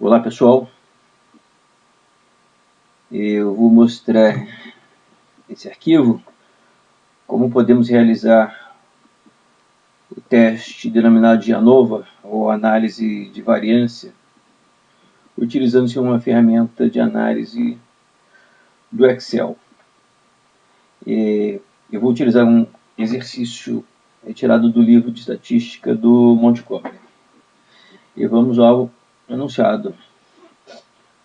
Olá pessoal, eu vou mostrar esse arquivo, como podemos realizar o teste denominado de ANOVA, ou análise de variância, utilizando-se uma ferramenta de análise do Excel. Eu vou utilizar um exercício retirado do livro de estatística do Montgomery. E vamos ao enunciado.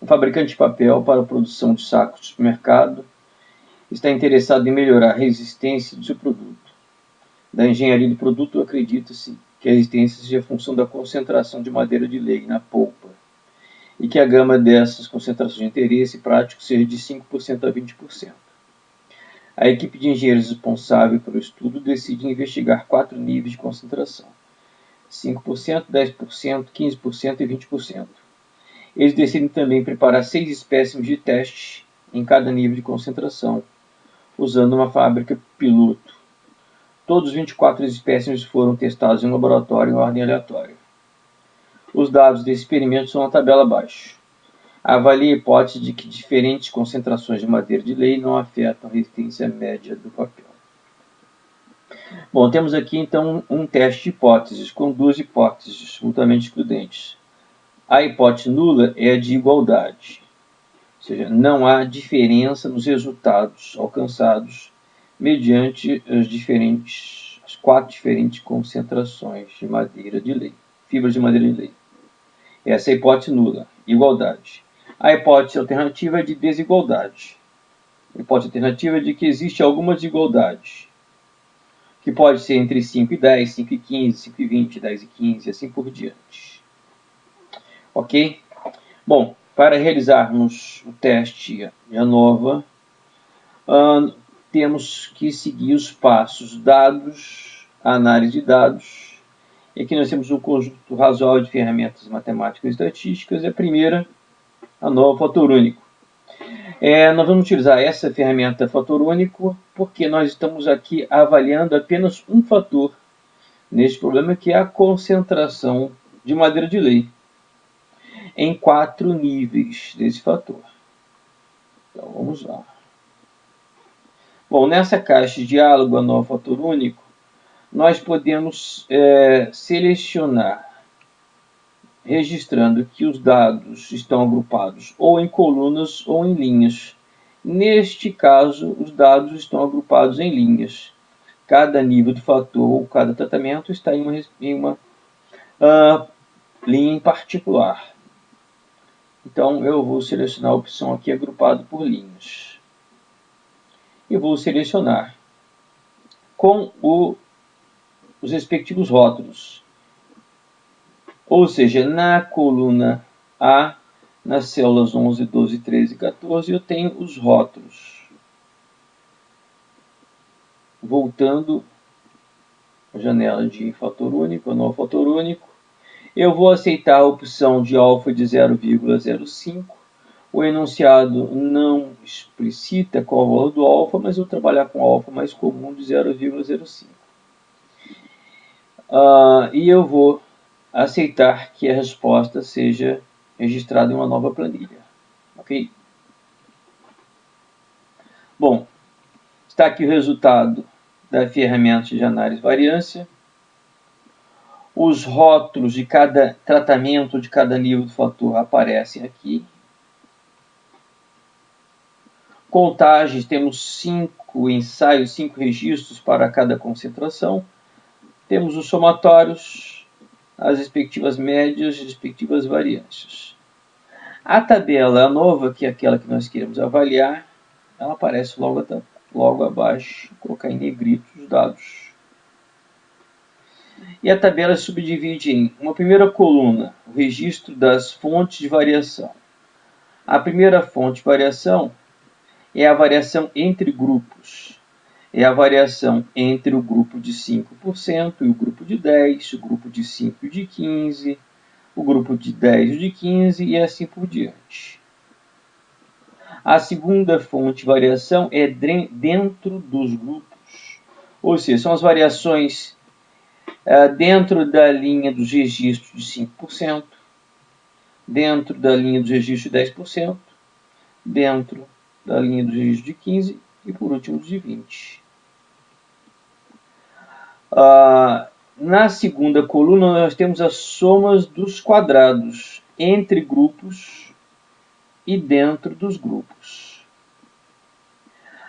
Um fabricante de papel para a produção de sacos de supermercado está interessado em melhorar a resistência do seu produto. Da engenharia do produto, acredita-se que a resistência seja função da concentração de madeira de lei na polpa e que a gama dessas concentrações de interesse prático seja de 5% a 20%. A equipe de engenheiros responsável pelo estudo decide investigar 4 níveis de concentração: 5%, 10%, 15% e 20%. Eles decidem também preparar 6 espécimes de teste em cada nível de concentração, usando uma fábrica piloto. Todos os 24 espécimes foram testados em um laboratório em ordem aleatória. Os dados desse experimento são na tabela abaixo. Avalie a hipótese de que diferentes concentrações de madeira de lei não afetam a resistência média do papel. Bom, temos aqui então um teste de hipóteses, com 2 hipóteses mutuamente excludentes. A hipótese nula é a de igualdade, ou seja, não há diferença nos resultados alcançados mediante as 4 diferentes concentrações de madeira de lei, fibras de madeira de lei. Essa é a hipótese nula, igualdade. A hipótese alternativa é de desigualdade. A hipótese alternativa é de que existe alguma desigualdade, que pode ser entre 5 e 10, 5 e 15, 5 e 20, 10 e 15, assim por diante. Ok? Bom, para realizarmos o teste de ANOVA, temos que seguir os passos dados, a análise de dados. E aqui nós temos um conjunto razoável de ferramentas matemáticas e estatísticas. A primeira, ANOVA fator único. Nós vamos utilizar essa ferramenta fator único porque nós estamos aqui avaliando apenas um fator neste problema, que é a concentração de madeira de lei em 4 níveis desse fator. Então vamos lá. Bom, nessa caixa de diálogo ANOVA fator único, nós podemos selecionar, registrando que os dados estão agrupados ou em colunas ou em linhas. Neste caso, os dados estão agrupados em linhas. Cada nível de fator ou cada tratamento está em uma linha em particular. Então, eu vou selecionar a opção aqui agrupado por linhas. E vou selecionar com os respectivos rótulos. Ou seja, na coluna A, nas células 11, 12, 13 e 14, eu tenho os rótulos. Voltando à janela de fator único, ANOVA fator único, eu vou aceitar a opção de alfa de 0,05. O enunciado não explicita qual é o valor do alfa, mas eu vou trabalhar com alfa mais comum de 0,05. E eu vou aceitar que a resposta seja registrada em uma nova planilha. Ok? Bom, está aqui o resultado da ferramenta de análise de variância. Os rótulos de cada tratamento, de cada nível do fator aparecem aqui. Contagens, temos 5 ensaios, 5 registros para cada concentração. Temos os somatórios, as respectivas médias e respectivas variâncias. A tabela ANOVA, que é aquela que nós queremos avaliar, ela aparece logo abaixo. Vou colocar em negrito os dados. E a tabela se subdivide em uma primeira coluna, o registro das fontes de variação. A primeira fonte de variação é a variação entre grupos. É a variação entre o grupo de 5% e o grupo de 10%, o grupo de 5% e o de 15%, o grupo de 10% e o de 15% e assim por diante. A segunda fonte de variação é dentro dos grupos. Ou seja, são as variações dentro da linha dos registros de 5%, dentro da linha dos registros de 10%, dentro da linha dos registros de 15% e, por último, de 20%. Na segunda coluna, nós temos as somas dos quadrados entre grupos e dentro dos grupos.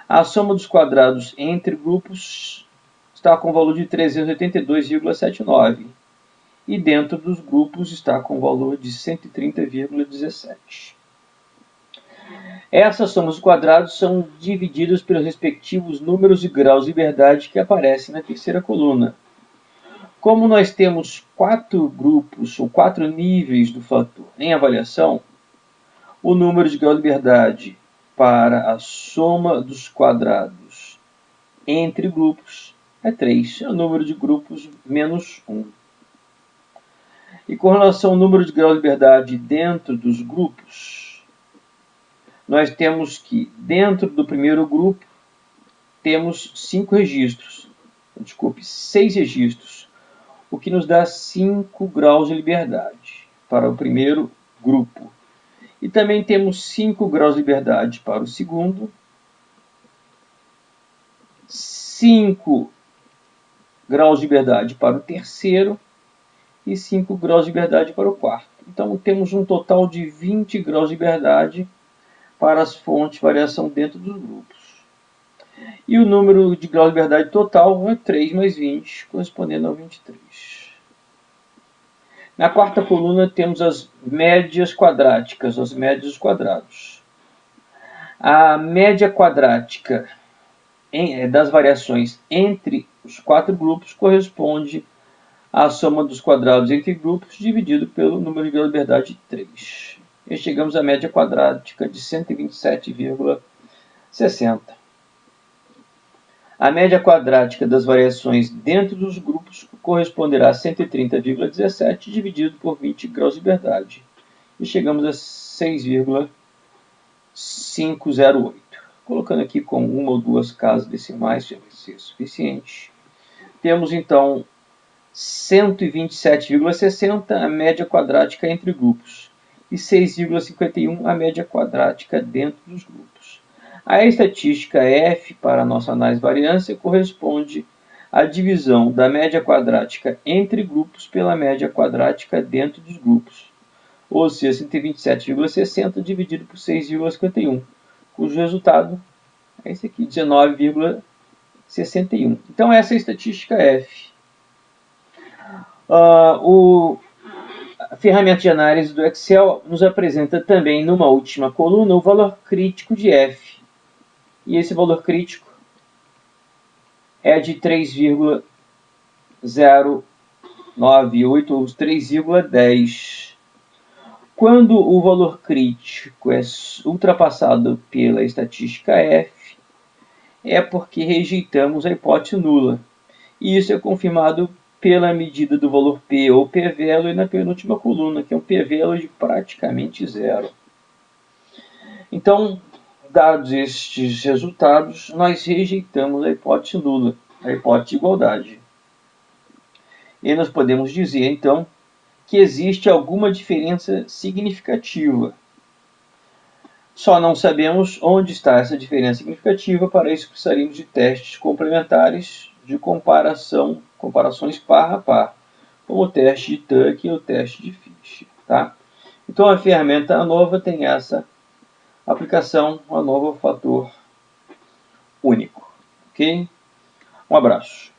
A soma dos quadrados entre grupos está com o valor de 382,79 e dentro dos grupos está com o valor de 130,17. Essas somas dos quadrados são divididas pelos respectivos números e graus de liberdade que aparecem na terceira coluna. Como nós temos 4 grupos ou 4 níveis do fator em avaliação, o número de grau de liberdade para a soma dos quadrados entre grupos é 3, é o número de grupos menos 1. E com relação ao número de grau de liberdade dentro dos grupos, nós temos que dentro do primeiro grupo temos 6 registros, o que nos dá 5 graus de liberdade para o primeiro grupo. E também temos 5 graus de liberdade para o segundo, 5 graus de liberdade para o terceiro e 5 graus de liberdade para o quarto. Então temos um total de 20 graus de liberdade para as fontes de variação dentro dos grupos. E o número de graus de liberdade total é 3 mais 20, correspondendo a 23. Na quarta coluna temos as médias quadráticas, as médias dos quadrados. A média quadrática das variações entre os 4 grupos corresponde à soma dos quadrados entre grupos dividido pelo número de graus de liberdade 3. E chegamos à média quadrática de 127,60. A média quadrática das variações dentro dos grupos corresponderá a 130,17 dividido por 20 graus de liberdade. E chegamos a 6,508. Colocando aqui com uma ou duas casas decimais, já vai ser suficiente. Temos então 127,60 a média quadrática entre grupos e 6,51 a média quadrática dentro dos grupos. A estatística F para a nossa análise de variância corresponde à divisão da média quadrática entre grupos pela média quadrática dentro dos grupos, ou seja, 127,60 dividido por 6,51, cujo resultado é esse aqui, 19,61. Então essa é a estatística F. A ferramenta de análise do Excel nos apresenta também, numa última coluna, o valor crítico de F. E esse valor crítico é de 3,098 ou 3,10. Quando o valor crítico é ultrapassado pela estatística F, é porque rejeitamos a hipótese nula. E isso é confirmado pela medida do valor P ou p-value na penúltima coluna, que é um p-value de praticamente zero. Então, dados estes resultados, nós rejeitamos a hipótese nula, a hipótese de igualdade. E nós podemos dizer, então, que existe alguma diferença significativa. Só não sabemos onde está essa diferença significativa, para isso precisaríamos de testes complementares de comparações par a par, como o teste de Tuck e o teste de Fisher. Tá? Então a ferramenta ANOVA tem essa aplicação, ANOVA fator único. Ok? Um abraço.